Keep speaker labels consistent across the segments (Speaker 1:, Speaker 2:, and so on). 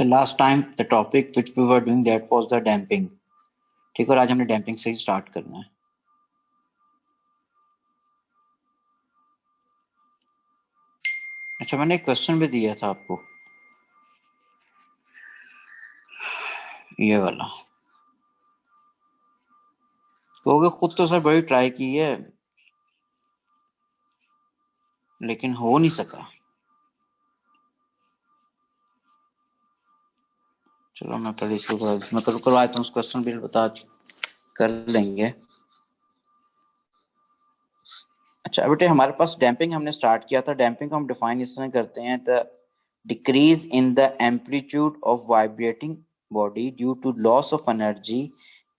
Speaker 1: So last time the topic which we were doing that was the damping. ठीक है, और आज हमने डैम्पिंग से ही स्टार्ट करना है. अच्छा, मैंने एक क्वेश्चन भी दिया था आपको, ये वाला. कहोगे खुद तो सर बड़ी ट्राई की है लेकिन हो नहीं सका. चलो मैं पहले इसको करवा देता हूँ, उस क्वेश्चन भी बता कर लेंगे. अच्छा बेटे, हमारे पास डैम्पिंग हमने स्टार्ट किया था. डैम्पिंग को हम डिफाइन इस तरह करते हैं, the decrease in the amplitude of vibrating body due to loss of energy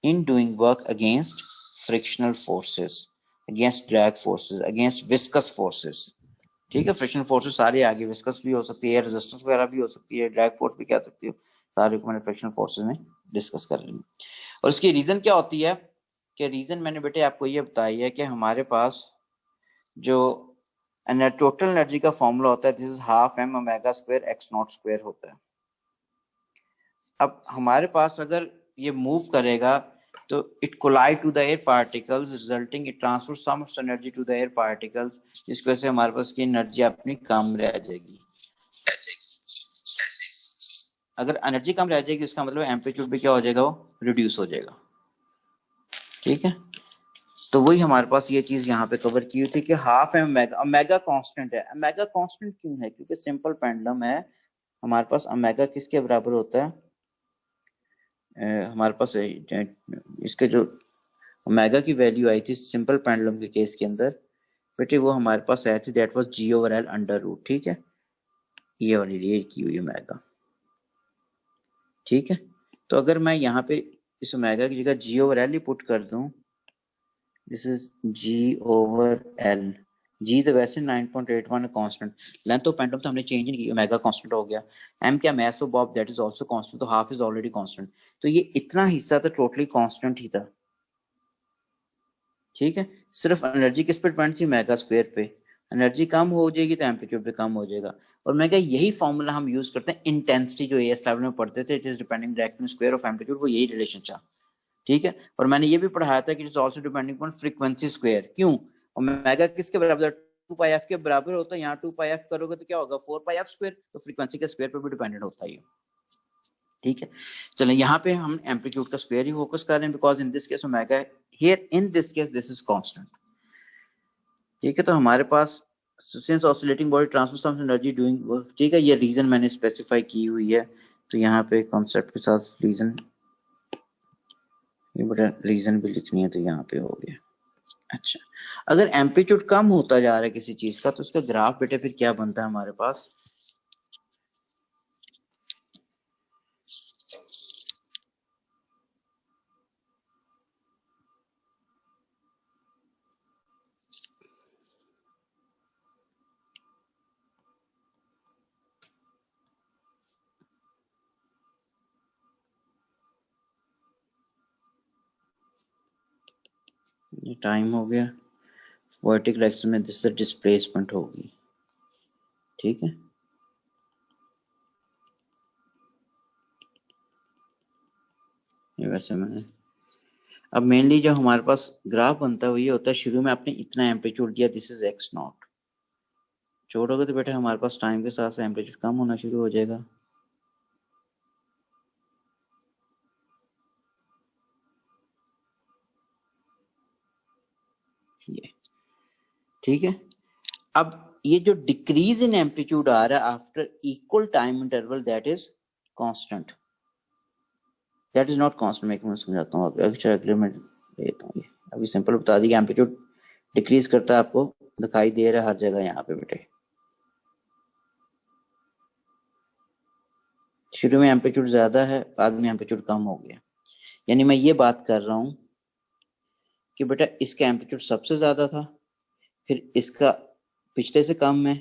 Speaker 1: in doing work against frictional forces, against drag forces, against viscous forces. ठीक है, फ्रिक्शनल फोर्सेस सारी आगे, विस्कस भी हो सकती है, रेजिस्टेंस वगैरह भी हो सकती है, ड्रैग फोर्स भी कह सकती हो, सारे को मैंने फ्रिक्शनल फोर्सेस में डिस्कस कर लेंगे. और इसकी रीजन क्या होती है कि रीजन मैंने बेटे आपको ये बताई है कि हमारे पास जो टोटल एनर्जी का फॉर्मूला होता है, this is half M omega square X not square होता है. अब हमारे पास अगर ये मूव करेगा तो it collide to the air particles, resulting it transfer some of energy to the air particles, जिसकी वजह से हमारे पास की एनर्जी अपनी कम रह जाएगी. अगर एनर्जी कम रह जाएगी इसका मतलब एम्पलीट्यूड भी क्या हो जाएगा, वो रिड्यूस हो जाएगा. ठीक है, तो वही हमारे पास ये चीज यहाँ पे कवर की हुई थी कि half M omega. Omega constant है. ओमेगा कांस्टेंट क्यों है? क्योंकि सिंपल पेंडुलम है हमारे पास. ओमेगा किसके बराबर होता है? हमारे पास इसके जो ओमेगा की वैल्यू आई थी सिंपल पेंडुलम के केस के अंदर बेटे, वो हमारे पास आई थी, that was G over L under root. ठीक है, ये वाली रेट की हुई ओमेगा. ठीक है, तो अगर मैं यहाँ पे इस ओमेगा की जगह जी ओवर एल ही पुट कर दूं, this is g over L. G तो वैसे 9.81 कांस्टेंट. लेंथ ऑफ पेंडुलम तो हमने चेंज नहीं की, ओमेगा कांस्टेंट हो गया. एम क्या? Mass of Bob, that is also constant, तो हाफ इज ऑलरेडी कांस्टेंट. तो ये इतना हिस्सा तो टोटली कांस्टेंट ही था. ठीक है, सिर्फ एनर्जी किस पे डिपेंड थी? ओमेगा स्क्वायर पे. एनर्जी कम हो जाएगी तो एम्पलीट्यूड भी कम हो जाएगा. और मैं क्या, यही फॉर्मूला हम यूज करते हैं इंटेंसिटी जो एएस लेवल में पढ़ते थे, it is depending directly square of amplitude, वो यही रिलेशन था. ठीक है, और मैंने ये भी पढ़ाया था कि it is also depending on frequency square. क्यों? ओमेगा किसके बराबर? 2 पाई एफ के बराबर होता है. यहाँ 2 पाई एफ करोगे तो क्या होगा? 4 पाई एफ स्क्वायर. तो फ्रीक्वेंसी के स्क्वायर पर भी डिपेंडेंट होता है. ठीक है, चलो यहाँ पे हम एम्पलीट्यूड का स्क्वायर ही फोकस कर रहे हैं, because in this case omega here, in this case this is constant. ठीक है, तो हमारे पास since oscillating body transfer some energy doing work. ठीक है, ये रीजन मैंने स्पेसिफाई की हुई है, तो यहाँ पे कॉन्सेप्ट के साथ रीजन, ये बड़ा रीजन भी लिखनी है तो यहाँ पे हो गया. अच्छा, अगर एम्पलीट्यूड कम होता जा रहा है किसी चीज का तो उसका ग्राफ बेटे फिर क्या बनता है हमारे पास? ये टाइम हो गया. वर्टिकल एक्सिस में दिस डिस्प्लेसमेंट होगी. ठीक है, ये वैसे मैंने अब मेनली जो हमारे पास ग्राफ बनता है वो ये होता है, शुरू में आपने इतना एम्पलीट्यूड दिया, दिस इज एक्स नॉट. छोड़ोगे तो बेटा हमारे पास टाइम के साथ एम्पलीट्यूड कम होना शुरू हो जाएगा. ये ठीक है, अब ये जो डिक्रीज इन एम्पलीट्यूड आ रहा है after equal time interval, that is constant. That is not constant. मैं समझाता हूँ अगले में देता हूँ. अभी सिंपल बता दी, एम्पलीट्यूड डिक्रीज करता है, आपको दिखाई दे रहा है हर जगह यहाँ पे बेटे. शुरू में एम्पलीट्यूड ज्यादा है, बाद में एम्पलीट्यूड कम हो गया. यानी मैं ये बात कर रहा हूँ कि बेटा इसका एम्पलीट्यूड सबसे ज्यादा था, फिर इसका पिछले से कम है,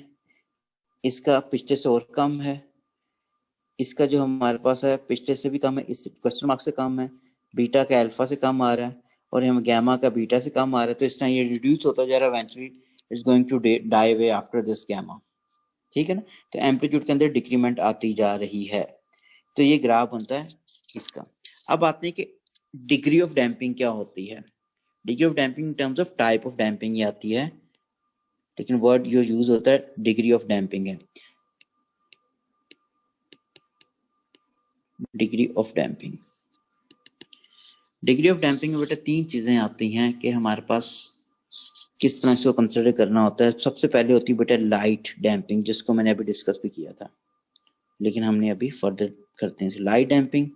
Speaker 1: इसका पिछले से और कम है, इसका जो हमारे पास है पिछले से भी कम है, इस क्वेश्चन मार्क से कम है, बीटा का अल्फा से कम आ रहा है, और हम गैमा का बीटा से कम आ रहा है. तो इस तरह ये रिड्यूस होता जा रहा है, eventually it's going to die away after this gamma. ठीक है ना, तो एम्पलीट्यूड के अंदर डिक्रीमेंट आती जा रही है. तो ये ग्राफ बनता है इसका। अब आते हैं कि डिग्री ऑफ डैम्पिंग क्या होती है। Degree of damping in terms of type of damping ये आती है, लेकिन वर्ड जो यूज होता है डिग्री ऑफ डैम्पिंग है। Degree of damping, degree of damping में बेटा तीन चीजें आती हैं कि हमारे पास किस तरह से कंसिडर करना होता है। सबसे पहले होती है बेटा लाइट डैम्पिंग, जिसको मैंने अभी डिस्कस भी किया था, लेकिन हमने अभी फर्दर करते हैं लाइट डैम्पिंग।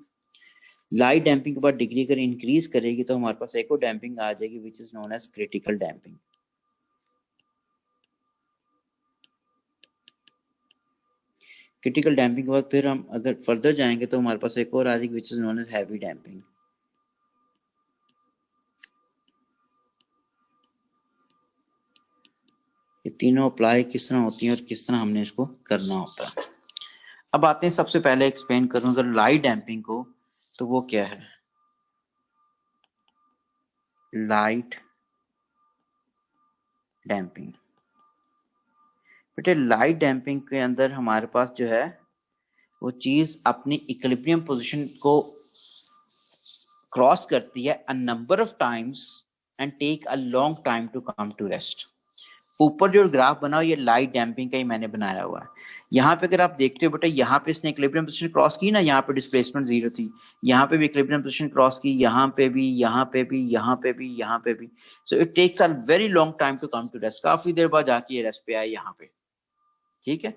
Speaker 1: लाइट डैम्पिंग के बाद डिग्री अगर इंक्रीज करेगी तो हमारे पास एक और डैम्पिंग आ जाएगी which is known as critical damping. Critical damping के बाद फिर हम अगर फर्दर जाएंगे तो हमारे पास एक और आ जाएगी which is known as heavy damping. ये तीनों अप्लाई किस तरह होती हैं और किस तरह हमने इसको करना होता है। अब आते हैं, सबसे पहले एक्सप्लेन करूं अगर लाइट डैम्पिंग को, तो वो क्या है। लाइट डैम्पिंग, बेटे लाइट डैम्पिंग के अंदर हमारे पास जो है वो चीज अपनी इक्विलिब्रियम पोजीशन को क्रॉस करती है a number of times and take a long time to come to rest. ऊपर जो ग्राफ बना हो ये लाइट डैम्पिंग का ही मैंने बनाया हुआ है। यहाँ पे अगर आप देखते हो बेटा, यहाँ पे इसने इक्विलिब्रियम पोजीशन क्रॉस की ना, यहाँ पे डिस्प्लेसमेंट जीरो थी, यहाँ पे भी इक्विलिब्रियम पोजीशन क्रॉस की, यहाँ पे भी, यहाँ पे भी, यहाँ पे भी, यहाँ पे भी। So it takes a very long time to come to rest. काफी देर बाद जाके ये रेस्ट पे आए यहाँ पे, ठीक है।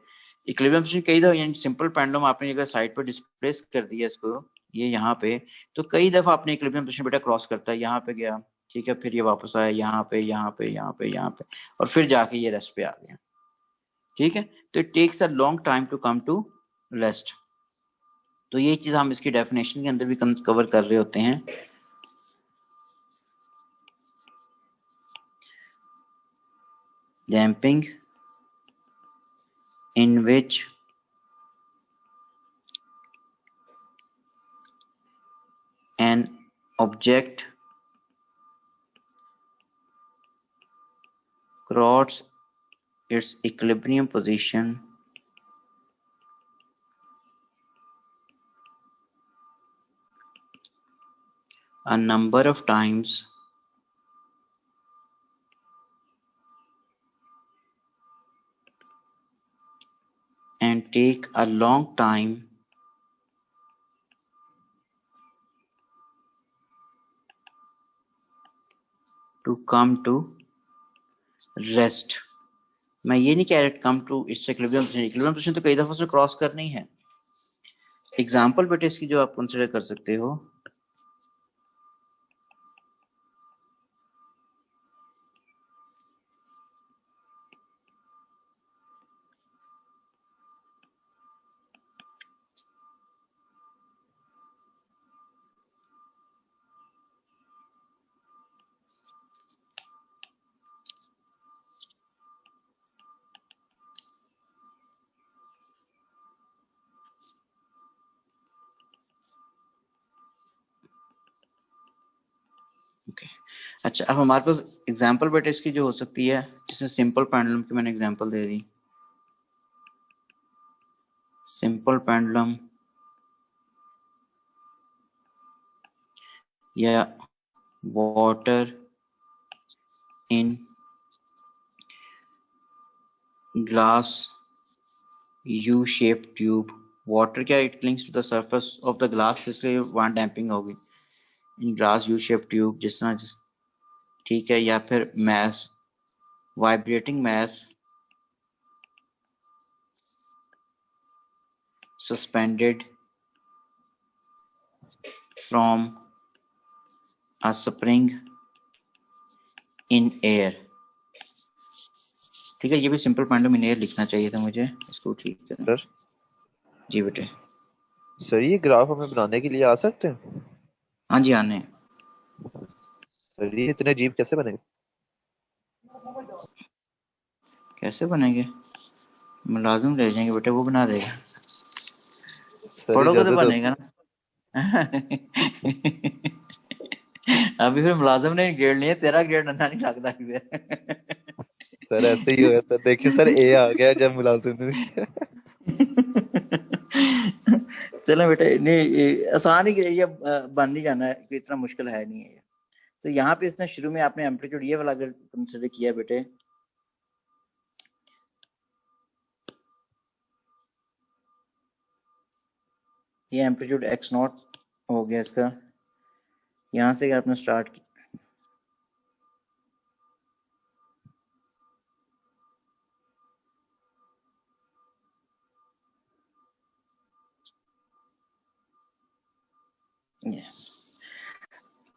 Speaker 1: इक्विलिब्रियम पोजीशन कई दफा, यानी सिंपल पेंडुलम आपने अगर साइड पर डिस्प्लेस कर दिया इसको, ये यहाँ पे, तो कई दफा आपने इक्विलिब्रियम पोजीशन बेटा क्रॉस करता है, यहाँ पे गया, ठीक है, फिर ये वापस आया यहाँ पे, यहाँ पे, यहाँ पे, यहाँ पे, और फिर जाके ये रेस्ट पे आ गया, ठीक है। तो it takes a long time to come to rest. तो ये चीज हम इसकी डेफिनेशन के अंदर भी कवर कर रहे होते हैं। Damping in which an object crosses its equilibrium position a number of times and take a long time to come to rest। मैं ये नहीं कह रहा come to its equilibrium position, equilibrium position तो कई दफा से क्रॉस करनी है। एग्जांपल बेटे इसकी जो आप कंसीडर कर सकते हो, ओके अच्छा, अब हमारे पास एग्जांपल बेटे इसकी जो हो सकती है, जिसमें सिंपल पेंडुलम की मैंने एग्जांपल दे दी। सिंपल पेंडुलम या water in glass U shape tube. Water क्या, it clings to the surface of the glass, इसलिए वहां डैम्पिंग होगी। In glass U shape tube, जिस तरह ठीक है। या फिर mass, vibrating mass suspended from a spring in air, ठीक है। ये भी सिंपल पेंडुलम इन एयर लिखना चाहिए था मुझे, इसको ठीक है
Speaker 2: सर।
Speaker 1: जी बेटे।
Speaker 2: सर ये ग्राफ हमें बनाने के लिए आ सकते हैं?
Speaker 1: हाँ जी आने।
Speaker 2: सर ये इतने अजीब कैसे बनेंगे?
Speaker 1: कैसे बनेंगे, मुलाजिम ले जाएंगे बेटे, वो बना देगा।
Speaker 2: सर
Speaker 1: पढ़ोगे तो
Speaker 2: इजाजत हो।
Speaker 1: बनेगा ना। अभी फिर मुलाजिम ने ग्रेड लिया, तेरा ग्रेड अच्छा नहीं लगता फिर।
Speaker 2: सर ऐसे ही हुआ सर, देखिए सर ए आ गया जब मुलाजिम ने
Speaker 1: चलो बेटा, नहीं ये आसान ही ये बन नहीं जाना है, कि इतना मुश्किल है नहीं है। तो यहाँ पे इसने शुरू में आपने एम्पलीट्यूड ये वाला अगर कंसिडर किया बेटे, ये एम्पलीट्यूड एक्स नॉट हो गया इसका, यहाँ से आपने स्टार्ट किया,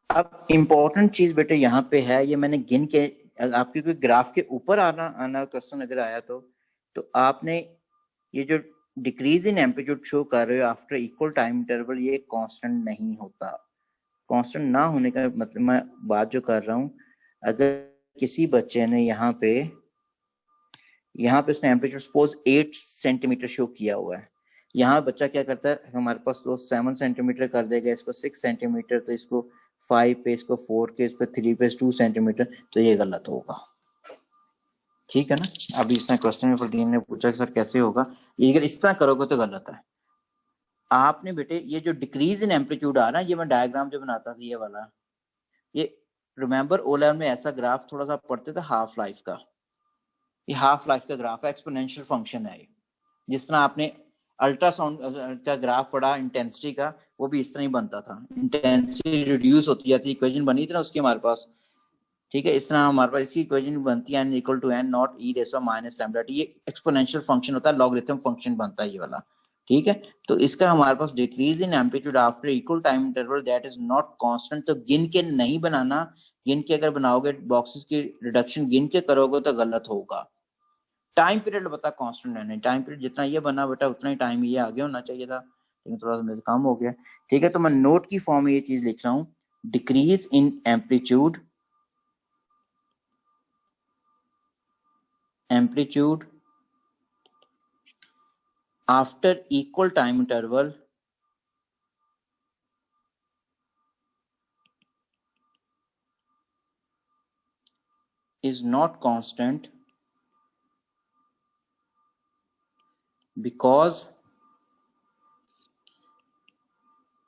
Speaker 1: अब इम्पोर्टेंट चीज बेटे यहाँ पे है, ये मैंने गिन के, आपके कोई ग्राफ के ऊपर आना क्वेश्चन अगर आया तो आपने ये जो डिक्रीज इन एम्पलीट्यूड शो कर रहे हो आफ्टर इक्वल टाइम इंटरवल, ये कांस्टेंट नहीं होता। कांस्टेंट ना होने का मतलब मैं बात जो कर रहा हूँ, अगर किसी बच्चे ने यहाँ पे उसने एम्पलीट्यूड सपोज 8 सेंटीमीटर शो किया हुआ है, यहाँ बच्चा क्या करता है, हमारे पास तो 7 सेंटीमीटर कर देगा, इसको 6 सेंटीमीटर, तो इसको 5 पे, इसको 4 के, इस पे 3 पे 2 सेंटीमीटर, तो ये गलत होगा। ठीक है ना। अभी इसने क्वेश्चन में फरदीन ने पूछा कि सर कैसे होगा, ये अगर इस तरह करोगे तो गलत है। आपने बेटे ये जो डिक्रीज इन एम्पलीट्यूड आ रहा है, ये मैं डायग्राम जो बनाता था ये वाला, ये रिमेंबर ओ लेवल में ऐसा ग्राफ थोड़ा सा पढ़ते थे हाफ लाइफ का, ये हाफ लाइफ का ग्राफ है, एक्सपोनेंशियल फंक्शन है। जिस तरह आपने अल्ट्रासाउंड का ग्राफ पढ़ा इंटेंसिटी का, वो भी इस तरह ही बनता था, इंटेंसिटी रिड्यूस होती जाती, इक्वेशन बनी थी ना उसकी हमारे पास। ठीक है, इस तरह हमारे पास इसकी इक्वेशन बनती है, n equal to n not e raise minus lambda T, ये एक्सपोनेंशियल फंक्शन होता है, लॉगरिथम फंक्शन बनता है ये वाला। ठीक है, तो इसका हमारे पास decrease in amplitude after equal time interval that is not constant, तो गिन के नहीं बनाना, गिन के अगर बनाओगे बॉक्सेस की रिडक्शन गिन के करोगे तो गलत होगा। टाइम पीरियड बता कांस्टेंट है नहीं, टाइम पीरियड जितना ये बना बेटा उतना ही टाइम ये आगे होना चाहिए था, लेकिन थोड़ा सा मेरे कम हो गया। ठीक है, तो मैं नोट की फॉर्म में ये चीज लिख रहा हूँ, decrease in amplitude after equal time interval is not constant because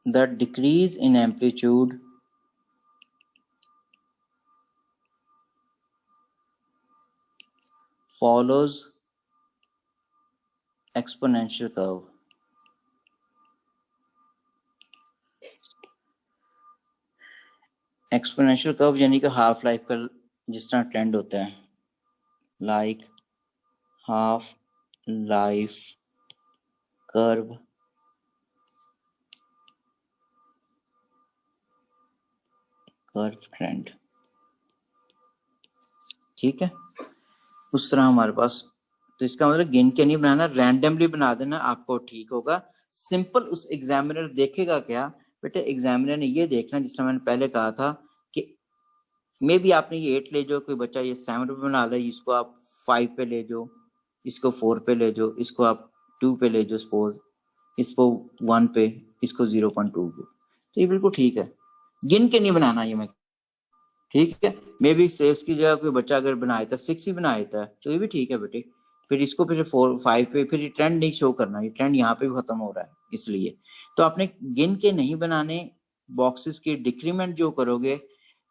Speaker 1: the decrease in amplitude follows exponential curve। Exponential curve यानी कि हाफ लाइफ का जिस तरह ट्रेंड होता है, like half life curve trend. ठीक है, उस तरह हमारे पास, तो इसका मतलब गिन के नहीं बनाना, रैंडमली बना देना, आपको ठीक होगा। सिंपल उस एग्जामिनर देखेगा क्या बेटे, एग्जामिनर ने ये देखना जिस तरह मैंने पहले कहा था कि मे बी आपने ये 8 ले जाओ, कोई बच्चा ये 7 पे बना ले, इसको आप 5 पे ले जाओ, इसको 4 पे ले जाओ, इसको आप 2 पे ले जाओ सपोज, इसको 1 पे, इसको 0.2 पे, तो ये बिल्कुल ठीक है, गिन के नहीं बनाना ये मैं। ठीक है, मे बी सेल्स की जगह कोई बच्चा अगर बनाया था 6 ही बनाया था, तो ये भी ठीक है बेटे, फिर इसको फिर 4 5 पे, फिर ये ट्रेंड नहीं शो करना, ये ट्रेंड यहाँ पे भी खत्म हो रहा है, इसलिए तो आपने गिन के नहीं बनाने, बॉक्सेस की डिक्रीमेंट जो करोगे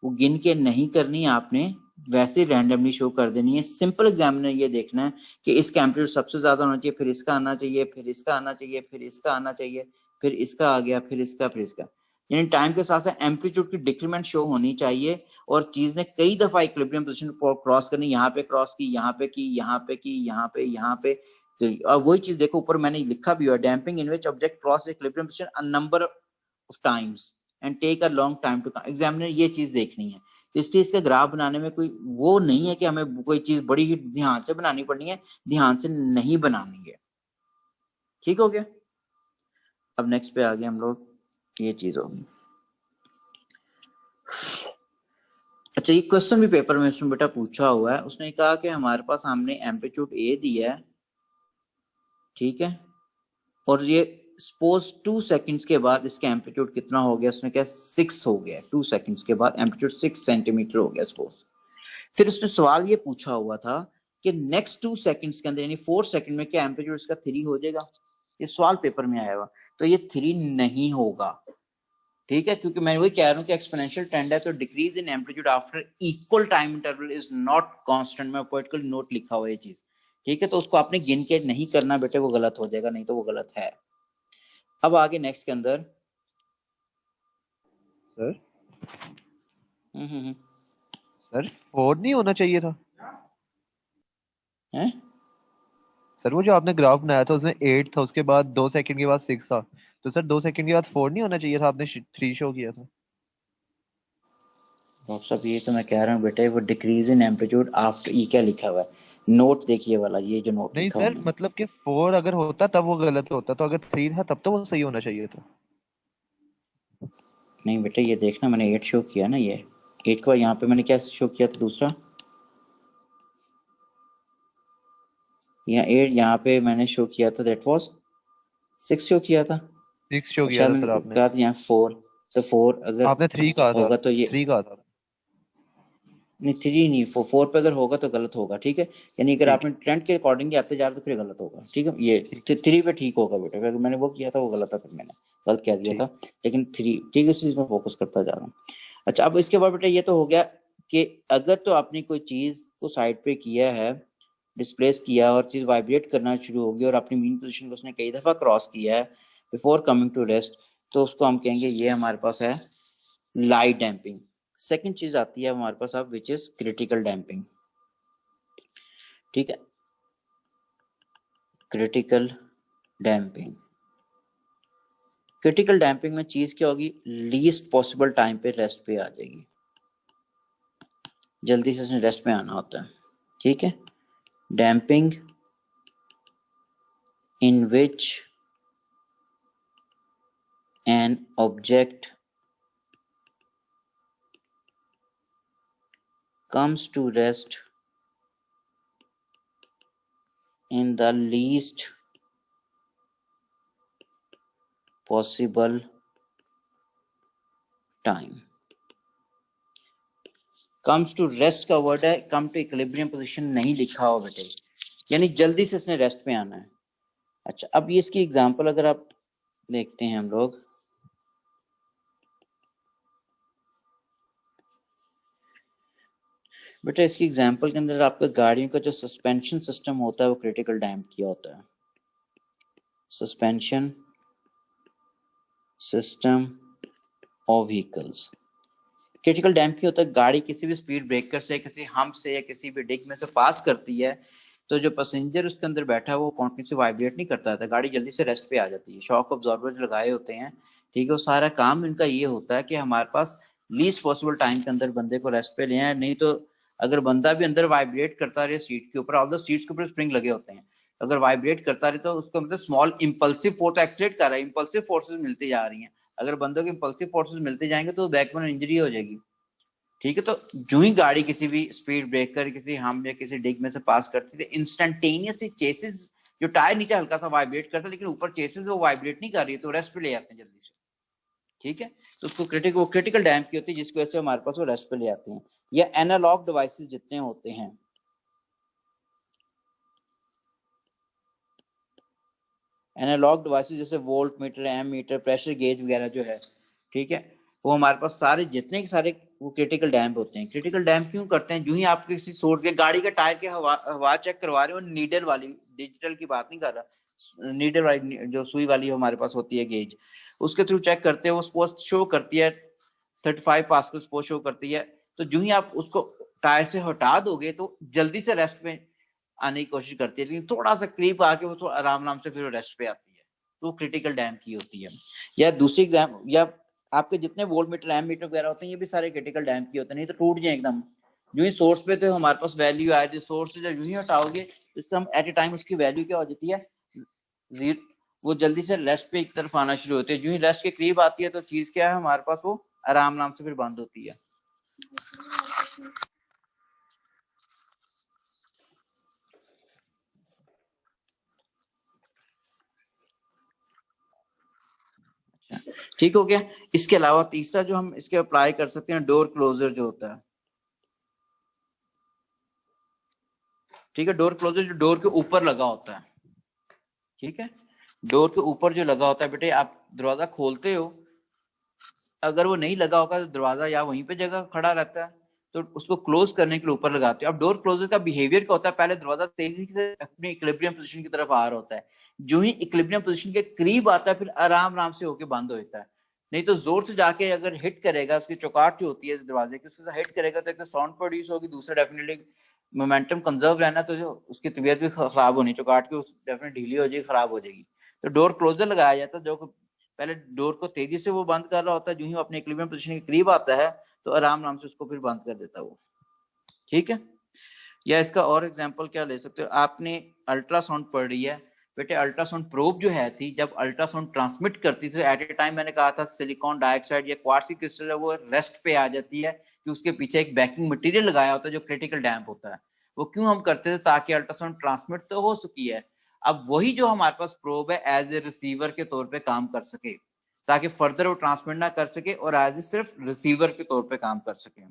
Speaker 1: वो गिन के नहीं करनी, आपने वैसे रैंडमली शो कर देनी है। सिंपल एग्जामिनर ये देखना है कि इसका एम्पलीट्यूड सबसे ज्यादा होना चाहिए, फिर इसका आना चाहिए, फिर इसका आना चाहिए, फिर इसका आना चाहिए, फिर इसका आ गया, फिर इसका, फिर इसका, यानी टाइम के साथ साथ एम्पलीट्यूड की डिक्रीमेंट शो होनी चाहिए। और चीज ने कई दफा इक्विलिब्रियम पोजीशन क्रॉस करनी, यहाँ पे क्रॉस की, यहाँ पे की, यहाँ पे की, यहाँ पे, यहाँ पे, तो और वही चीज देखो ऊपर मैंने लिखा भी हुआ, damping in which object cross equilibrium position a number of times and take a long time to come. Examiner ये चीज देखनी है, तो इसलिए इसका ग्राफ बनाने में कोई वो नहीं है कि हमें कोई चीज बड़ी ही ध्यान से बनानी पड़नी है, ध्यान से नहीं बनानी है। ठीक हो गया, अब नेक्स्ट पे आ गए हम लोग, ये चीज होगी। अच्छा, ये क्वेश्चन भी पेपर में उसमें बेटा पूछा हुआ है, उसने कहा कि हमारे पास हमने एम्पलीट्यूड ए दिया है, ठीक है, और ये सपोज 2 सेकंड्स के बाद इसका एम्पलीट्यूड कितना हो गया, उसने कहा 6 हो गया, 2 सेकंड्स के बाद एम्पलीट्यूड 6 सेंटीमीटर हो गया सपोज। फिर उसने सवाल ये पूछा हुआ था कि नेक्स्ट 2 सेकंड्स के अंदर यानी 4 सेकंड में क्या एम्पलीट्यूड इसका 3 हो जाएगा, ये सवाल पेपर में आया हुआ। तो ये 3 नहीं होगा, ठीक है, क्योंकि मैं वही कह रहा हूँ कि एक्सपोनेंशियल ट्रेंड है, तो decrease in amplitude after equal time interval is not constant, में पोलिटिकल नोट लिखा हुआ है ये चीज, ठीक है, तो उसको आपने गिन के नहीं करना बेटे, वो गलत हो जाएगा, नहीं तो वो गलत है। अब आगे नेक्स्ट के अंदर
Speaker 2: सर
Speaker 1: हम्म।
Speaker 2: सर 4 नहीं होना चाहिए था।
Speaker 1: हैं?
Speaker 2: सर वो जो आपने ग्राफ बनाया था उसमें 8 था, उसके बाद 2 सेकंड के बाद 6 था, तो सर 2 सेकंड के बाद 4 नहीं होना चाहिए था, आपने 3 शो किया था।
Speaker 1: डॉक्टर साहब ये तो मैं कह रहा हूँ बेटे, वो डिक्रीज इन एम्पलीट्यूड आफ्टर, ये क्या लिखा हुआ है, नोट देखिए वाला, ये जो नोट
Speaker 2: नहीं
Speaker 1: लिखा हुआ
Speaker 2: सर,
Speaker 1: मैंने।
Speaker 2: मतलब कि 4 अगर होता तब वो गलत होता, तो अगर 3 था तब तो वो सही होना चाहिए था।
Speaker 1: नहीं बेटे ये देखना, मैंने 8 शो किया ना, ये 8 को यहाँ पे मैंने क्या शो किया था दूसरा, यहाँ 8 यहाँ पे मैंने शो किया था, दैट वाज 6 शो किया था,
Speaker 2: 6 शो
Speaker 1: और
Speaker 2: किया
Speaker 1: शायद
Speaker 2: था
Speaker 1: मैंने
Speaker 2: सर आपने।
Speaker 1: कहा था यहाँ 4, तो 4 अगर
Speaker 2: आपने 3 कहा था।
Speaker 1: होगा तो ये
Speaker 2: 3 कहा था।
Speaker 1: नहीं, 3 नहीं, 4 पे अगर होगा तो गलत होगा, ठीक है, यानी अगर
Speaker 2: ठीक
Speaker 1: आपने ट्रेंड के अकॉर्डिंग आते जा रहे तो फिर गलत होगा, ठीक है, ये
Speaker 2: ठीक
Speaker 1: 3 पे ठीक होगा बेटा, अगर मैंने वो किया था वो गलत था, फिर मैंने गलत कह दिया
Speaker 2: ठीक।
Speaker 1: था, लेकिन 3 ठीक है, उस चीज में फोकस करता जा रहा हूँ। अच्छा, अब इसके बाद बेटा ये तो हो गया कि अगर तो आपने कोई चीज को साइड पे किया है, डिस्प्लेस किया और चीज वाइब्रेट करना शुरू होगी और अपनी मीन पोजीशन को उसने कई दफा क्रॉस किया है बिफोर कमिंग टू रेस्ट, तो उसको हम कहेंगे ये हमारे पास है लाइट डैम्पिंग। सेकंड चीज आती है हमारे पास अब, विच इज क्रिटिकल डैम्पिंग, ठीक है, क्रिटिकल डैम्पिंग। क्रिटिकल डैम्पिंग में चीज क्या होगी, लीस्ट पॉसिबल टाइम पे रेस्ट पे आ जाएगी, जल्दी से उसने रेस्ट पे आना होता है, ठीक है, damping in which an object comes to rest in the least possible time। comes to rest का वर्ड है, come to equilibrium position नहीं लिखा हो बेटे, यानी जल्दी से इसने रेस्ट पे आना है। अच्छा, अब ये इसकी एग्जांपल अगर आप देखते हैं हम लोग, बेटा इसकी एग्जांपल के अंदर आपका गाड़ियों का जो सस्पेंशन सिस्टम होता है वो क्रिटिकल डैम्प किया होता है, suspension system of vehicles critical damp की होता है, गाड़ी किसी भी स्पीड ब्रेकर से, किसी हम्प से या किसी भी डिग में से पास करती है, तो जो पैसेंजर उसके अंदर बैठा है वो कॉन्टिन्यूसली वाइब्रेट नहीं करता था, गाड़ी जल्दी से रेस्ट पे आ जाती है, शॉक अब्जॉर्बर लगाए होते हैं, ठीक है, वो सारा काम इनका ये होता है कि हमारे पास लीस्ट पॉसिबल टाइम के अंदर बंदे को रेस्ट पे ले आए, नहीं तो अगर बंदा भी अंदर वाइब्रेट करता रहे सीट के ऊपर, ऑल द सीट्स के ऊपर स्प्रिंग लगे होते हैं, अगर वाइब्रेट करता रहे तो उसको मतलब स्मॉल इंपल्सिव फोर्स, तो एक्सीलरेट कर रहा है, इंपल्सिव फोर्सेस मिलती जा रही हैं, अगर बंदों के इंपल्सिव फोर्सेस मिलते जाएंगे तो बैकबोन इंजरी हो जाएगी, ठीक है, तो जो ही गाड़ी किसी भी स्पीड ब्रेकर, किसी हम या किसी डिग में से पास करती थी, इंस्टेंटेनियसली चेसिस, जो टायर नीचे हल्का सा वाइब्रेट करता है लेकिन ऊपर चेसिस वो वाइब्रेट नहीं कर रही है, तो रेस्ट पे ले आते हैं जल्दी से, ठीक है, तो उसको क्रिटिकल डैम्प की होती है, जिसकी वजह से हमारे पास वो रेस्ट पे ले आते हैं। या एनालॉग डिवाइसेस जितने होते हैं, एनालॉग डिवाइसेस जैसे voltmeter, ammeter, pressure gauge वगैरह जो है, ठीक है, वो हमारे पास सारे जितने के सारे वो क्रिटिकल डैम्प होते हैं। क्रिटिकल डैम्प क्यों करते हैं, जो ही आप किसी सोर्स के गाड़ी का टायर के हवा चेक करवा रहे हो, नीडल वाली, डिजिटल की बात नहीं कर रहा, नीडल वाली जो सुई वाली हमारे पास होती है गेज, उसके थ्रू चेक करते हो, वो शो करती है 35 पास्कल स्पोर्ट शो करती है, तो जो ही आप उसको टायर से हटा दोगे तो जल्दी से रेस्ट में आने की कोशिश करती है, लेकिन थोड़ा सा करीब आके वो थोड़ा आराम आराम से फिर रेस्ट पे आती है, तो क्रिटिकल डैम्प की होती है। या दूसरी एग्जाम, या आपके जितने वोल्ट मीटर, एम मीटर वगैरह होते हैं, ये भी सारे क्रिटिकल डैम्प की होते हैं, नहीं तो टूट जाए एकदम, जो ही सोर्स पे तो हमारे पास वैल्यू आ रही है, सोर्स से जब यूं ही हटाओगे इसका हम एट ए टाइम उसकी वैल्यू क्या हो जाती है, वो जल्दी से रेस्ट पे एक तरफ आना शुरू होती है, जो ही रेस्ट के करीब आती है तो चीज क्या है हमारे पास, वो आराम आराम से फिर बंद होती है। ठीक हो गया। इसके अलावा तीसरा जो हम इसके अप्लाई कर सकते हैं, डोर क्लोजर जो होता है, ठीक है, डोर क्लोजर जो डोर के ऊपर लगा होता है, ठीक है, डोर के ऊपर जो लगा होता है बेटे, आप दरवाजा खोलते हो, अगर वो नहीं लगा होगा तो दरवाजा या वहीं पे जगह खड़ा रहता है, तो उसको क्लोज करने के लिए ऊपर लगाते हो। अब डोर क्लोजर का बिहेवियर क्या होता है, पहले दरवाजा तेजी से अपनी इक्विलिब्रियम पोजीशन की तरफ आ रहा होता है, जो ही इक्विलिब्रियम पोजीशन के करीब आता है फिर आराम आराम से होके बंद हो जाता है। नहीं तो जोर से जाके अगर हिट करेगा, उसकी चौकाट जो होती है दरवाजे की, उसके साथ हिट करेगा तो एक तो साउंड प्रोड्यूस होगी, दूसरा डेफिनेटली मोमेंटम कंजर्व रहना, तो जो उसकी तबीयत भी खराब होनी, चौकाट की डेफिनेट ढीली हो जाएगी, खराब हो जाएगी। तो डोर क्लोजर लगाया जाता है, जो पहले डोर को तेजी से वो बंद कर रहा होता है, जो ही अपने इक्विलिब्रियम पोजीशन के करीब आता है तो आराम आराम से उसको फिर बंद कर देता है वो। ठीक है। या इसका और एग्जांपल क्या ले सकते हो, आपने अल्ट्रासाउंड पढ़ रही है बेटे, अल्ट्रासाउंड प्रोब जो है थी, जब अल्ट्रासाउंड ट्रांसमिट करती थी एट ए टाइम, मैंने कहा था सिलिकॉन डाइऑक्साइड या क्वार्ट्ज की क्रिस्टल है वो रेस्ट पे आ जाती है, कि उसके पीछे एक बैकिंग मटेरियल लगाया होता है जो क्रिटिकल डैम्प होता है। वो क्यों हम करते थे, ताकि अल्ट्रासाउंड ट्रांसमिट तो हो चुकी है, अब वही जो हमारे पास प्रोब है एज ए रिसीवर के तौर पे काम कर सके, ताकि फर्दर वो ट्रांसमिट ना कर सके और एज ए सिर्फ रिसीवर के तौर पे काम कर सके।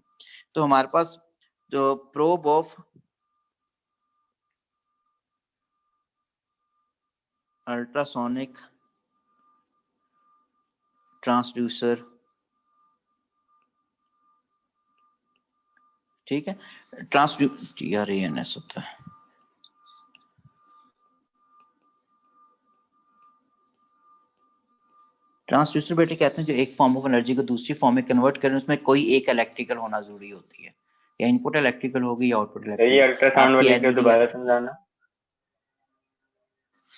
Speaker 1: तो हमारे पास जो प्रोब ऑफ अल्ट्रासोनिक ट्रांसड्यूसर, ठीक है, TRANS होता है। ट्रांसड्यूसर बेटे कहते हैं जो एक फॉर्म ऑफ एनर्जी को दूसरी फॉर्म में कन्वर्ट करें, उसमें कोई एक इलेक्ट्रिकल होना जरूरी होती है, या इनपुट इलेक्ट्रिकल होगी या आउटपुट
Speaker 3: ये
Speaker 1: इलेक्ट्रिकल।
Speaker 3: अल्ट्रासाउंड
Speaker 1: आपकी
Speaker 3: वाली को
Speaker 1: एलईडी
Speaker 3: दोबारा समझाना।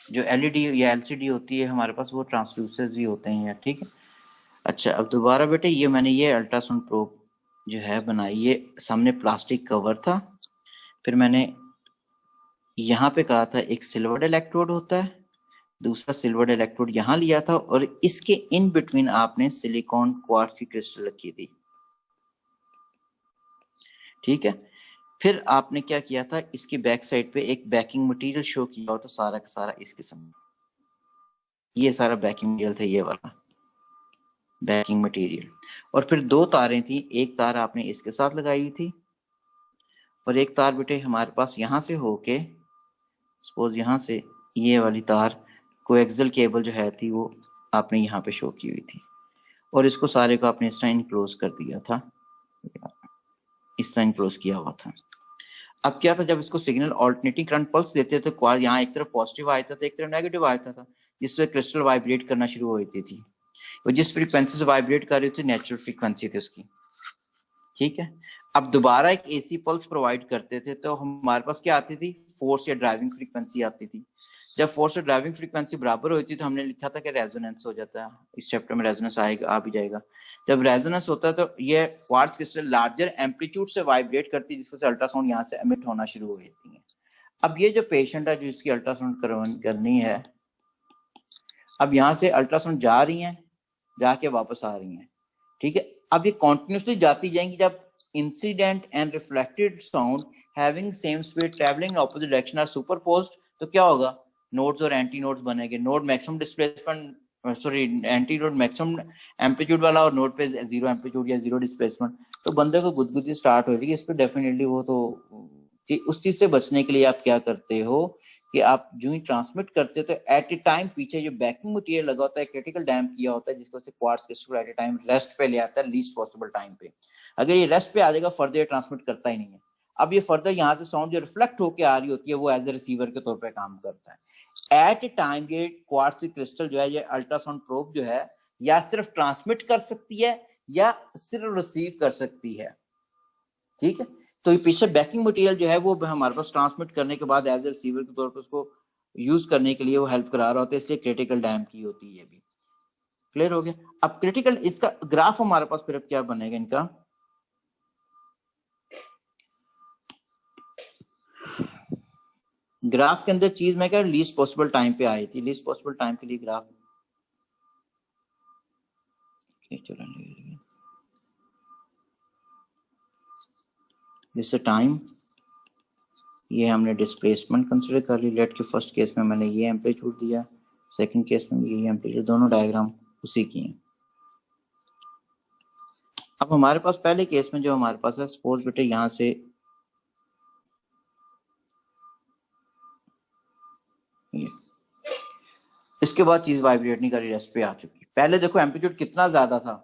Speaker 1: जो एलईडी या एलसीडी होती है हमारे पास, वो ट्रांसड्यूसर्स ही होते हैं, ठीक है। अच्छा, अब दोबारा बेटे ये मैंने ये अल्ट्रासाउंड प्रोब जो है बनाई, ये सामने प्लास्टिक कवर था, फिर मैंने यहाँ पे कहा था एक सिल्वर इलेक्ट्रोड होता है, दूसरा सिल्वर इलेक्ट्रोड यहाँ लिया था, और इसके इन बिटवीन आपने सिलिकॉन क्वार्ट्ज की क्रिस्टल रखी थी, ठीक है। फिर आपने क्या किया था, इसकी बैक साइड पे एक बैकिंग मटेरियल शो किया होता सारा का सारा इस किस्म में, ये सारा बैकिंग मटेरियल था, ये वाला बैकिंग मटेरियल। और फिर दो तारें थी, एक तार आपने इसके साथ लगाई हुई थी, और एक तार बेटे हमारे पास यहाँ से होके, सपोज यहाँ से ये वाली तार कोएक्सियल केबल जो है थी वो आपने यहाँ पे शो की हुई थी, और इसको सारे को आपने इस तरह इनक्लोज कर दिया था, इस तरह इनक्लोज किया हुआ था। अब क्या था, जब इसको सिग्नल ऑल्टरनेटिंग करंट पल्स देते थे, तो यहाँ एक तरफ पॉजिटिव आता था, एक तरफ नेगेटिव आता था, जिससे क्रिस्टल वाइब्रेट करना शुरू हो जाती थी। वो जिस फ्रीक्वेंसी से वाइब्रेट कर रही थी नेचुरल फ्रीक्वेंसी थी उसकी, ठीक है। अब दोबारा एक एसी पल्स प्रोवाइड करते थे, तो हमारे पास क्या आती थी, फोर्स या ड्राइविंग फ्रीक्वेंसी आती थी। जब फोर्स और ड्राइविंग फ्रीक्वेंसी बराबर होती थी तो हमने लिखा था कि रेजोनेंस हो जाता है, इस चैप्टर में रेजोनेंस आएगा, आ भी जाएगा। जब रेजोनेंस होता है तो ये क्वार्ट्ज क्रिस्टल लार्जर एम्पलीट्यूड से वाइब्रेट करती है, जिससे अल्ट्रासाउंड यहाँ से एमिट होना शुरू हो जाती है। अब ये जो पेशेंट है जो इसकी अल्ट्रासाउंड करनी है, अब यहाँ से अल्ट्रासाउंड जा रही है, जाके वापस आ रही है, ठीक है। अब ये कॉन्टिन्यूसली जाती जाएंगी, जब incident and reflected sound having same speed travelling in opposite direction are superposed, तो क्या होगा, नोड्स और एंटी नोड्स बनेंगे। Node maximum displacement, sorry antinode maximum amplitude वाला, और नोड पे जीरो एम्पलीट्यूड या जीरो डिस्प्लेसमेंट, तो बंदे को गुदगुदी स्टार्ट हो जाएगी। इस पर डेफिनेटली वो तो उस चीज से बचने के लिए आप क्या करते हो कि आप जो ही ट्रांसमिट करते हो तो एट ए टाइम पीछे जो बैकिंग मटेरियल लगा होता है, क्रिटिकल डैम्प किया होता है, जिसको से quartz crystal at a time rest पे ले आता है, लीस्ट पॉसिबल टाइम पे। अगर ये रेस्ट पे आ जाएगा, फर्दर ट्रांसमिट करता ही नहीं है। अब ये फर्दर यहाँ से साउंड जो रिफ्लेक्ट होकर आ रही होती है, वो एज ए रिसीवर के तौर पर काम करता है। एट ए टाइम ये क्वार्ट्ज क्रिस्टल जो है, ये अल्ट्रासाउंड प्रोब जो है, या सिर्फ ट्रांसमिट कर सकती है या सिर्फ रिसीव कर सकती है, ठीक है। तो ये पीछे बैकिंग मटेरियल जो है वो हमारे पास ट्रांसमिट करने के बाद एज ए रिसीवर के तौर पर उसको यूज करने के लिए वो हेल्प करा रहा होता है, इसलिए क्रिटिकल डैम्प की होती है। भी क्लियर हो गया। अब क्रिटिकल इसका ग्राफ हमारे पास फिर क्या बनेगा इनका, ग्राफ के अंदर चीज मैं क्या लीस्ट पॉसिबल टाइम पे आई थी, लीस्ट पॉसिबल टाइम के लिए ग्राफ जिससे टाइम, ये हमने डिस्प्लेसमेंट कंसिडर कर ली। लेट के फर्स्ट केस में मैंने ये एम्पलीट्यूड दिया, सेकंड केस में ये एम्पलीट्यूड, दोनों डायग्राम उसी की हैं। अब हमारे पास पहले केस में जो हमारे पास है, सपोज बेटे यहाँ से इसके बाद चीज वाइब्रेट नहीं करी, रेस्ट पे आ चुकी। पहले देखो एम्पलीट्यूड कितना ज्यादा था,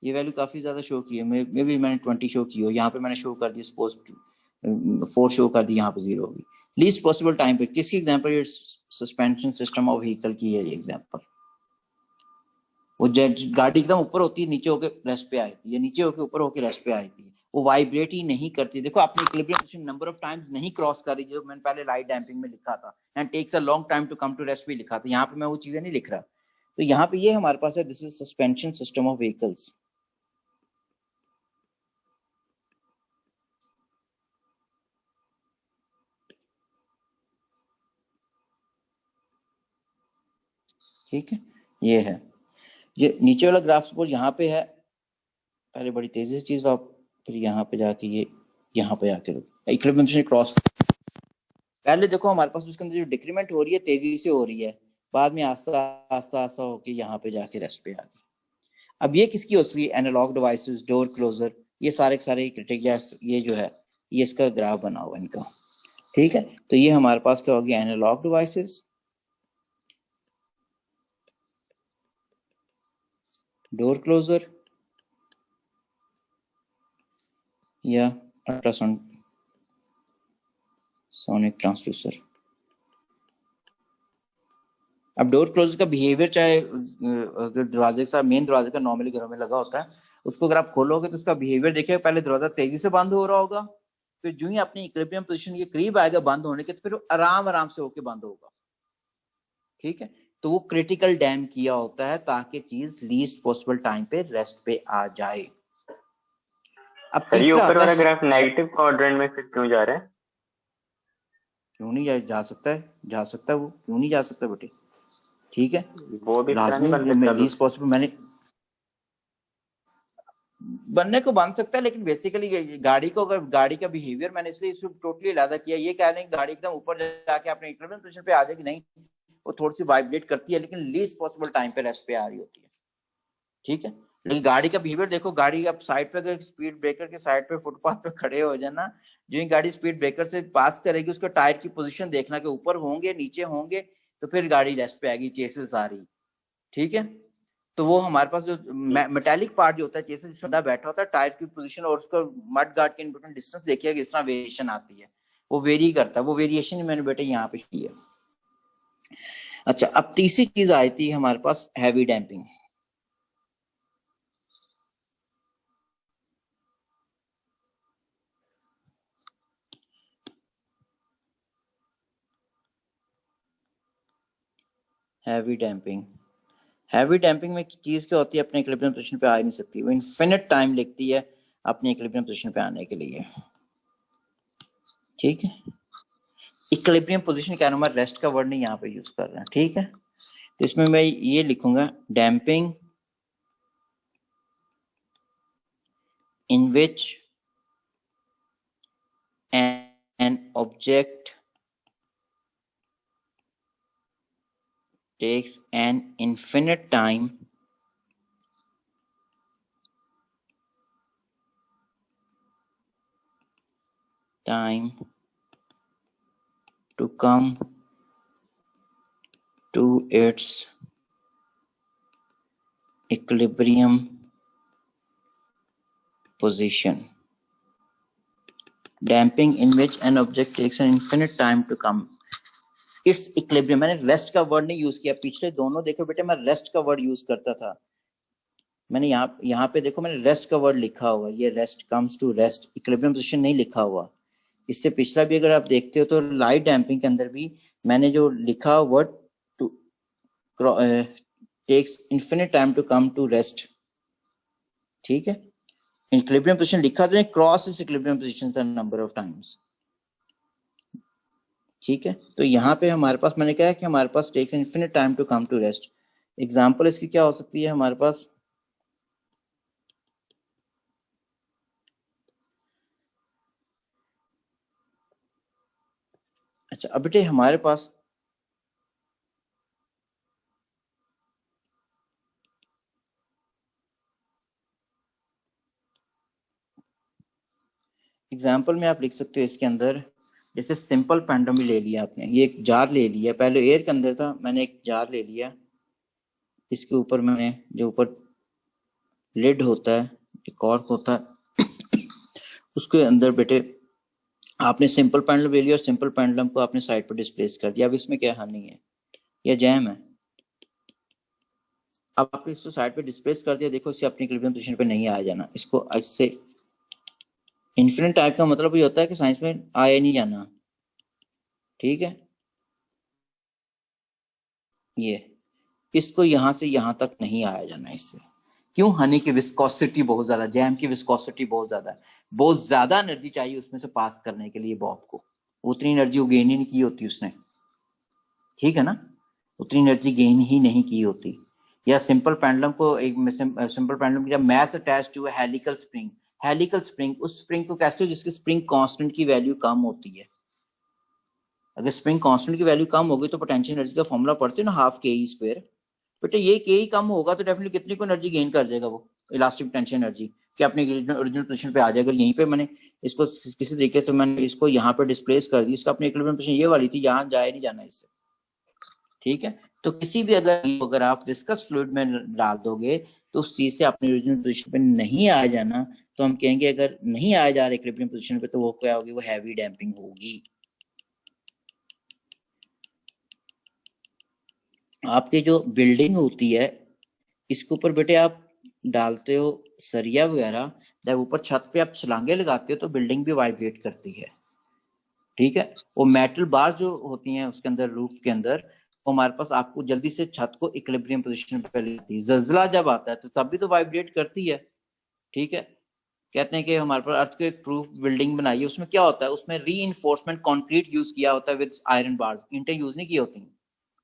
Speaker 1: ये वैल्यू काफी ज्यादा शो की है, मे भी मैंने 20 शो की हो, यहाँ पे मैंने शो कर दी सपोज 4 शो कर दी, यहाँ पे 0 होगी। लीस्ट पॉसिबल टाइम पे किसकी एग्जांपल, ये सस्पेंशन सिस्टम ऑफ व्हीकल की है ये एग्जांपल। वो गाड़ी एकदम ऊपर होती है, नीचे होके रेस्ट पे आती है, नीचे होके ऊपर होके रेस्ट पे आती है, वो वाइब्रेट ही नहीं करती। देखो अपनी equilibrium position number of times नहीं क्रॉस कर रही, जो मैंने पहले लाइट डैम्पिंग में लिखा था, and takes a long time to come to rest भी लिखा था, यहाँ पे मैं वो चीजें नहीं लिख रहा। तो यहाँ पे ये हमारे पास है, this is suspension system of vehicles. ठीक है, ये है, ये नीचे वाला ग्राफ सपोज यहाँ पे है, पहले बड़ी तेजी से चीज वाप, फिर यहाँ पे जाके ये यहाँ पे आके इक्विलिब्रियम पोजीशन क्रॉस। पहले देखो हमारे पास उसके अंदर जो डिक्रीमेंट हो रही है तेजी से हो रही है, बाद में आस्ता आस्ता आस्ता होके यहाँ पे जाके रेस्ट पे आ गई। अब ये किसकी होती है, एनालॉग डिवाइसेस, डोर क्लोजर, ये सारे के सारे क्रिटिक, ये जो है ये इसका ग्राफ बना हुआ इनका। ठीक है, तो ये हमारे पास क्या हो गया, एनालॉग डिवाइसेस, डोर क्लोजर या अल्ट्रासाउंड सोनिक ट्रांसड्यूसर। अब डोर क्लोजर का बिहेवियर, चाहे अगर दरवाजे के साथ मेन दरवाजे का नॉर्मली घरों में लगा होता है, उसको अगर आप खोलोगे तो उसका बिहेवियर देखिए, पहले दरवाजा तेजी से बंद हो रहा होगा, फिर जो ही अपनी इक्विलिब्रियम पोजीशन के करीब आएगा बंद होने के, तो फिर आराम आराम से होके बंद होगा। ठीक है, तो वो क्रिटिकल डैम किया होता है ताकि चीज लीस्ट पॉसिबल टाइम पे रेस्ट पे आ जाए। अब
Speaker 3: सर ये
Speaker 1: तीसरा
Speaker 3: ऊपर
Speaker 1: आता
Speaker 3: वाला
Speaker 1: है,
Speaker 3: ग्राफ नेगेटिव क्वाड्रेंट में फिर क्यों जा रहा है?
Speaker 1: क्यों नहीं जा सकता है, जा सकता है, वो क्यों नहीं जा सकता बेटे। ठीक है,
Speaker 3: वो भी इस तरह नहीं बन
Speaker 1: लाजमी
Speaker 3: सकता
Speaker 1: लीस्ट पॉसिबल, मैंने बनने को बन सकता है, लेकिन बेसिकली गाड़ी को, अगर गाड़ी का बिहेवियर मैंने इसलिए इसको टोटली अलग किया, ये कह रहे हैं गाड़ी एकदम ऊपर जाके अपने इक्विलिब्रियम पोजीशन पे आ जाएगी, नहीं, वो थोड़ी सी वाइब्रेट करती है, लेकिन लीस्ट पॉसिबल टाइम पे रेस्ट पे आ रही होती है। ठीक है, लेकिन गाड़ी का बिहेवियर देखो, गाड़ी अब साइड पे, अगर स्पीड ब्रेकर के साइड पे फुटपाथ पे खड़े हो जाना, जो ही गाड़ी स्पीड ब्रेकर से पास करेगी, उसका टायर की पोजीशन देखना कि ऊपर होंगे नीचे होंगे, तो फिर गाड़ी रेस्ट पे आएगी, चेसेस आ रही। ठीक है, तो वो हमारे पास जो मेटालिक पार्ट जो होता है चेसिस, जिसमें बैठा होता है, टायर की पोजीशन और उसका मड गार्ड के इन बिटवीन डिस्टेंस देखिएगा, किस तरह वेरिएशन आती है, वो वेरी करता है, वो वेरिएशन मैंने बेटे यहाँ पे की है। अच्छा, अब तीसरी चीज आई थी हमारे पास, heavy damping. Heavy damping, heavy damping में चीज क्या होती है, अपने इक्विलिब्रियम पोजीशन पे आ नहीं सकती, वो इनफिनिट टाइम लेती है अपने इक्विलिब्रियम पोजीशन पे आने के लिए। ठीक है, इक्विलिब्रियम पोजीशन क्या, मैं रेस्ट का वर्ड नहीं यहाँ पे यूज कर रहा है। ठीक है, तो इसमें मैं ये लिखूंगा, damping in which an object takes an infinite time to come to its equilibrium position. Damping in which an object takes an infinite time to come its equilibrium। मैंने रेस्ट का वर्ड नहीं यूज किया, पिछले दोनों देखो बेटे मैं rest का वर्ड यूज करता था, मैंने यहाँ पे देखो मैंने रेस्ट का वर्ड लिखा हुआ, ये rest comes to rest, equilibrium position नहीं लिखा हुआ। इससे पिछला भी अगर आप देखते हो तो लाइट डैम्पिंग के अंदर भी मैंने जो लिखा word to takes infinite time to come to rest. ठीक है, इक्विलिब्रियम पोजीशन लिखा तो क्रॉस इस equilibrium position the number of times. ठीक है, तो यहाँ पे हमारे पास मैंने कहा कि हमारे पास takes infinite time to come to rest. Example इसकी क्या हो सकती है हमारे पास, अच्छा अब बेटे हमारे पास एग्जाम्पल में आप लिख सकते हो इसके अंदर, जैसे सिंपल पेंडुलम भी ले लिया आपने, ये एक जार ले लिया, पहले एयर के अंदर था, मैंने एक जार ले लिया, इसके ऊपर मैंने जो ऊपर लिड होता है, कॉर्क होता है, उसके अंदर बेटे आपने सिंपल पेंडुलम ले लिया और सिंपल पेंडुलम को आपने साइड पर डिस्प्लेस कर दिया। अब इसमें क्या हानि है या जैम है? अब आपने इसको साइड पे डिस्प्लेस कर दिया, देखो इसे अपनी इक्विलिब्रियम पोजीशन पे नहीं आया जाना, इसको इससे इन्फिनिट टाइप का मतलब ये होता है कि साइंस में आया नहीं जाना, ठीक है। ये इसको यहां से यहां तक नहीं आया जाना इससे। क्यों? हनी की विस्कोसिटी बहुत ज्यादा, जैम की विस्कोसिटी बहुत ज्यादा है, बहुत ज्यादा एनर्जी चाहिए उसमें से पास करने के लिए बॉब को, उतनी एनर्जी वो गेन ही नहीं की होती उसने, ठीक है ना, उतनी एनर्जी गेन ही नहीं की होती। या सिंपल पेंडुलम को एक सिंपल पेंडुलम की mass attach to helical spring, helical spring उस स्प्रिंग को कहते हो जिसकी स्प्रिंग कांस्टेंट की वैल्यू कम होती है। अगर स्प्रिंग कांस्टेंट की वैल्यू कम होगी तो पोटेंशियल एनर्जी का फॉर्मूला पढ़ते हो ना, हाफ के ई स्क्वायर। बेटा ये के ही कम होगा तो डेफिनेटली कितनी को एनर्जी गेन कर जाएगा वो इलास्टिक पोटेंशियल एनर्जी, कि अपने ओरिजिनल पोजीशन पे आ जाएगा। यहीं पे मैंने इसको किसी तरीके से मैंने इसको यहाँ पे डिस्प्लेस कर दी, इसका अपनी इक्विलिब्रियम पोजीशन ये वाली थी, यहाँ जाए नहीं जाना इससे, ठीक है। तो किसी भी अगर आप विस्कस फ्लूइड में डाल दोगे तो उस चीज से अपनी ओरिजिनल पोजीशन पे नहीं आ जाना, तो हम कहेंगे अगर नहीं आया जा रहा इक्विलिब्रियम पोजीशन पे तो वो क्या होगी, वो हैवी डैम्पिंग होगी। आपकी जो बिल्डिंग होती है इसके ऊपर बेटे आप डालते हो सरिया वगैरह, जब ऊपर छत पे आप छलांगे लगाते हो तो बिल्डिंग भी वाइब्रेट करती है, ठीक है। वो मेटल बार जो होती हैं उसके अंदर, रूफ के अंदर, वो हमारे पास आपको जल्दी से छत को इक्विलिब्रियम पोजीशन पे लेती है। जल्जला जब आता है तो तब भी तो वाइब्रेट करती है, ठीक है। कहते हैं कि हमारे पास अर्थक्वेक प्रूफ बिल्डिंग बनाई है, उसमें क्या होता है, उसमें रीइंफोर्समेंट कंक्रीट यूज किया होता है विद आयरन बार्स, ईंटें यूज नहीं की होती,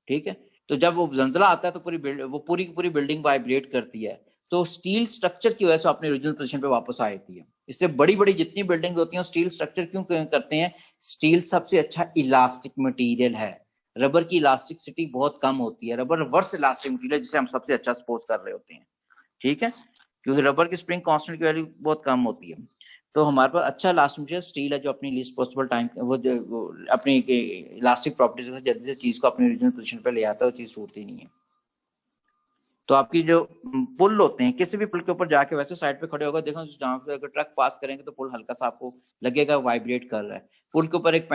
Speaker 1: ठीक है। तो जब वो जल्जला आता है तो पूरी की पूरी बिल्डिंग वाइब्रेट करती है, तो स्टील स्ट्रक्चर की वजह से अपने ओरिजिनल पोजीशन पे वापस आ जाती है। इससे बड़ी बड़ी जितनी बिल्डिंग होती हैं स्टील स्ट्रक्चर क्यों करते हैं? स्टील सबसे अच्छा इलास्टिक मटेरियल है, रबर की इलास्टिसिटी बहुत कम होती है, रबर रिवर्स इलास्टिक मटेरियल जिसे हम सबसे अच्छा सपोज कर रहे होते हैं, ठीक है, क्योंकि रबर की स्प्रिंग कांस्टेंट की वैल्यू बहुत कम होती है। तो हमारे पास अच्छा इलास्टिक मटेरियल स्टील है जो अपनी लीस्ट पॉसिबल टाइम वो अपनी इलास्टिक प्रॉपर्टीज से जल्दी से चीज को अपनी ओरिजिनल पोजीशन पे ले आता है, वो चीज टूटती नहीं है। तो आपकी जो पुल होते हैं, किसी भी पुल के ऊपर जाके वैसे साइड पे खड़े होकर देखो, जहां से अगर ट्रक पास करेंगे तो पुल हल्का सा आपको लगेगा वाइब्रेट कर रहा है। पुल के ऊपर एक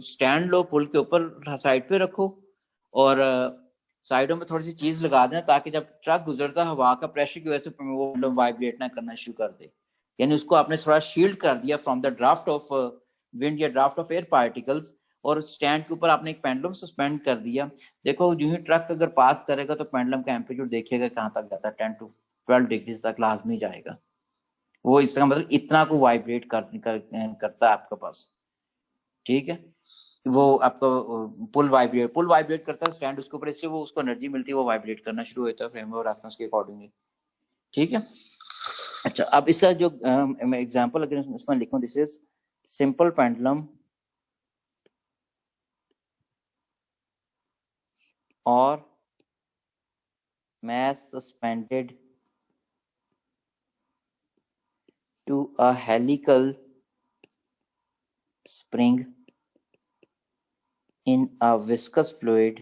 Speaker 1: स्टैंड लो, पुल के ऊपर साइड पे रखो और साइडों में थोड़ी सी चीज लगा देना ताकि जब ट्रक गुजरता हवा का प्रेशर की वजह से वो वाइब्रेट ना करना शुरू कर दे, यानी उसको आपने थोड़ा शील्ड कर दिया from the draft of wind या ड्राफ्ट ऑफ एयर पार्टिकल्स। और स्टैंड के ऊपर आपने एक पेंडुलम सस्पेंड कर दिया, देखो जो ही ट्रक अगर पास करेगा तो पेंडुलम का एम्पलीट्यूड देखिएगा कहाँ तक जाता है, 10 to 12 डिग्री तक लाजमी जाएगा वो, इसका मतलब इतना को वाइब्रेट करता है आपके पास, ठीक है। वो आपका पुल वाइब्रेट करता है स्टैंड उसके ऊपर, इसलिए वो उसको एनर्जी मिलती है, वो वाइब्रेट करना शुरू होता है फ्रेम ऑफ रेफरेंस के अकॉर्डिंगली, ठीक है। अच्छा, अब इसका जो एग्जांपल अगर इसमें लिखूं, this is simple pendulum or mass suspended to a helical spring in a viscous fluid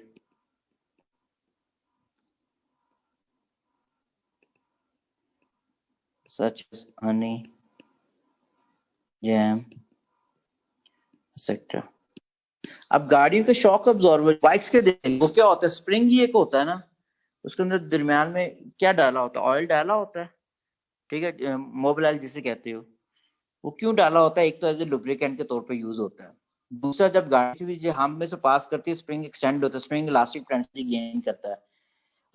Speaker 1: such as honey, jam, etc. अब गाड़ियों के शॉक अब्जॉर्बर, बाइक्स के देखो वो क्या होता है, स्प्रिंग ही एक होता है ना, उसके अंदर दरमियान में क्या डाला होता है, ऑयल डाला होता है, ठीक है, मोबिल जिसे कहते हो। वो क्यों डाला होता है? एक तो एज ए लुब्रिकेंट के तौर पे यूज होता है, दूसरा जब गाड़ी से भी जो हम में से पास करती है स्प्रिंग एक्सटेंड होता है, स्प्रिंग इलास्टिक पोटेंशियल गेन करता है,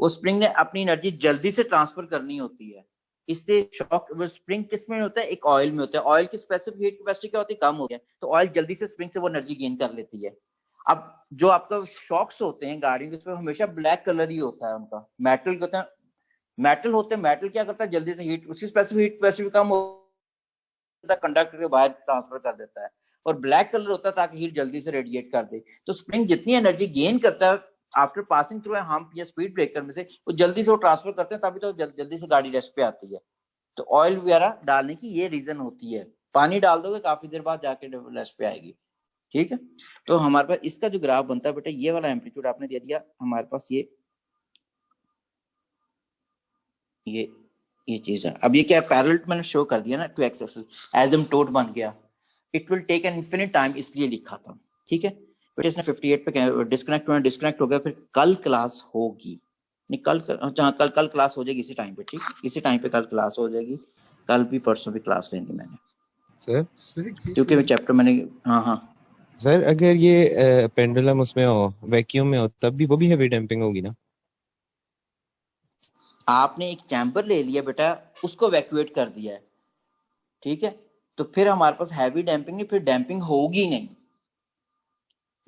Speaker 1: वो स्प्रिंग ने अपनी एनर्जी जल्दी से ट्रांसफर करनी होती है, इसलिए शॉक वो स्प्रिंग किस में होता है, एक ऑयल में होता है, ऑयल की स्पेसिफिक हीट कैपेसिटी क्या होती है, कम हो गया, तो ऑयल जल्दी से स्प्रिंग से वो एनर्जी गेन कर लेती है। अब जो आपका शॉक्स होते हैं गाड़ियों के, उसमें हमेशा ब्लैक कलर ही होता है उनका, मेटल के होते हैं, मेटल क्या करता है, जल्दी से हीट उसकी स्पेसिफिक हीट कैपेसिटी कम होता है, कंडक्टर के बाहर ट्रांसफर कर देता है, और ब्लैक कलर होता है ताकि हीट जल्दी से रेडिएट कर दे। तो स्प्रिंग जितनी एनर्जी गेन करता है आफ्टर पासिंग थ्रू हम्प या स्पीड ब्रेकर में से, वो जल्दी से वो ट्रांसफर करते हैं, तभी तो जल्दी से गाड़ी रेस्ट पे आती है। तो ऑयल वगैरह डालने की ये रीजन होती है, पानी डाल दोगे काफी देर बाद जाके रेस्ट पे आएगी, ठीक है। तो हमारे पास इसका जो ग्राफ बनता है बेटा, ये वाला एम्पलीट्यूड आपने दे दिया हमारे पास, ये चीज है। अब ये क्या पैरेलल मैंने शो कर दिया ना टू एक्स एक्सिस, एसिम्पटोट बन गया। It will take an infinite time, इसलिए लिखा था। ठीक है बेटा, इसने 58 पे डिस्कनेक्ट हो गया, फिर कल क्लास होगी, नहीं कल क्लास हो जाएगी इसी टाइम पे। ठीक, इसी टाइम पे कल क्लास हो जाएगी, कल भी परसों भी क्लास लेनी मैंने
Speaker 4: सर
Speaker 1: क्योंकि चैप्टर मैंने, हाँ हाँ
Speaker 4: सर अगर ये पेंडुलम उसमें हो, वैक्यूम में हो, तब भी वो भी हेवी डैम्पिंग होगी ना?
Speaker 1: आपने एक चैम्बर ले लिया बेटा, उसको वैक्यूएट कर दिया है, ठीक है, तो फिर हमारे पास हैवी डैम्पिंग नहीं, फिर डैम्पिंग होगी नहीं।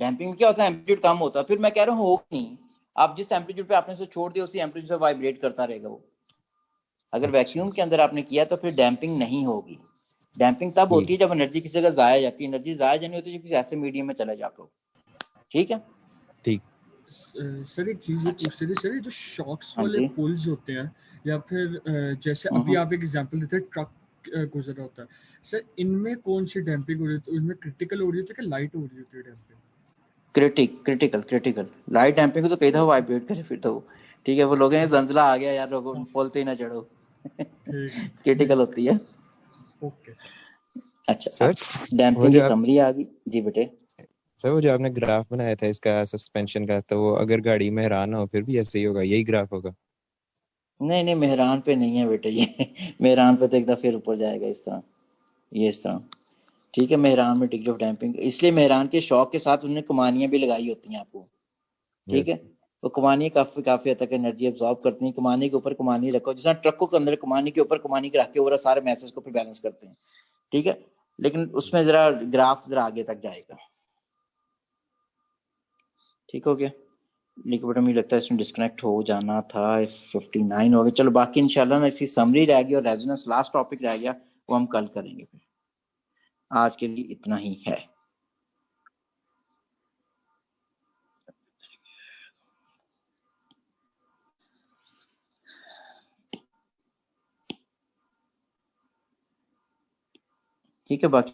Speaker 1: डैम्पिंग में क्या होता है, एम्पलीट्यूड कम होता है, फिर मैं कह रहा हूँ होगी नहीं। आप जिस एम्पलीट्यूड पे आपने उसे छोड़ दिया उसी एम्पलीट्यूड से वाइब्रेट करता रहेगा वो। अगर वैक्यूम के अंदर आपने किया तो फिर डैम्पिंग नहीं होगी। डैम्पिंग तब होती है जब एनर्जी किसी जगह जाया जाती है, एनर्जी जाया जानी होती है जब किसी ऐसे मीडियम में चले जाते हो। ठीक है,
Speaker 4: ठीक।
Speaker 5: सर एक चीज ये पूछते थे सर, ये जो शॉक्स
Speaker 1: हाँ
Speaker 5: वाले
Speaker 1: जी।
Speaker 5: पोल्स होते हैं या फिर जैसे अभी आप एक एग्जांपल देते हैं ट्रक गुजर रहा होता है सर, इनमें कौन सी डैम्पिंग हो रही है? इनमें क्रिटिकल हो रही है कि लाइट हो रही होती है डैम्पिंग?
Speaker 1: क्रिटिकल लाइट डैम्पिंग को तो कही था वाइब्रेट करे फिर तो। ठीक है, वो लोग हैं जंजला आ गया यार, लोगों बोलते ही ना चढ़ो। क्रिटिकल होती है।
Speaker 5: ओके
Speaker 1: अच्छा
Speaker 4: सर
Speaker 1: डैम्पिंग
Speaker 4: वो
Speaker 1: की
Speaker 4: जो आप
Speaker 1: समरी आ गई जी बेटे।
Speaker 4: सर वो जो आपने ग्राफ बनाया था इसका सस्पेंशन का, तो वो अगर गाड़ी में हैरान हो फिर भी ऐसे ही होगा, यही ग्राफ होगा?
Speaker 1: नहीं मेहरान पे नहीं है बेटे ये मेहरान पे तो एकदम फिर ऊपर जाएगा इस तरह, ये इस तरह। ठीक है, मेहरान में डिग्री ऑफ डैम्पिंग, इसलिए मेहरान के शॉक के साथ उन्होंने कमानियां भी लगाई होती हैं आपको। ठीक है, तो कमानियां काफी हद तक एनर्जी एब्जॉर्ब करती हैं। कमानी के ऊपर कमानी रखो, जैसा ट्रकों के अंदर कमानी के ऊपर कमानी रख के वो सारे मैसेज को फिर बैलेंस करते हैं। ठीक है, लेकिन उसमें जरा ग्राफ जरा आगे तक जाएगा। ठीक हो गया, लेकिन बेटा मुझे लगता है इसमें डिस्कनेक्ट हो जाना था। 59 हो गया, चलो बाकी इंशाल्लाह ना इसकी समरी रह गई और रेजोनेंस लास्ट टॉपिक रह गया, वो हम कल करेंगे। फिर आज के लिए इतना ही है। ठीक है, बाकी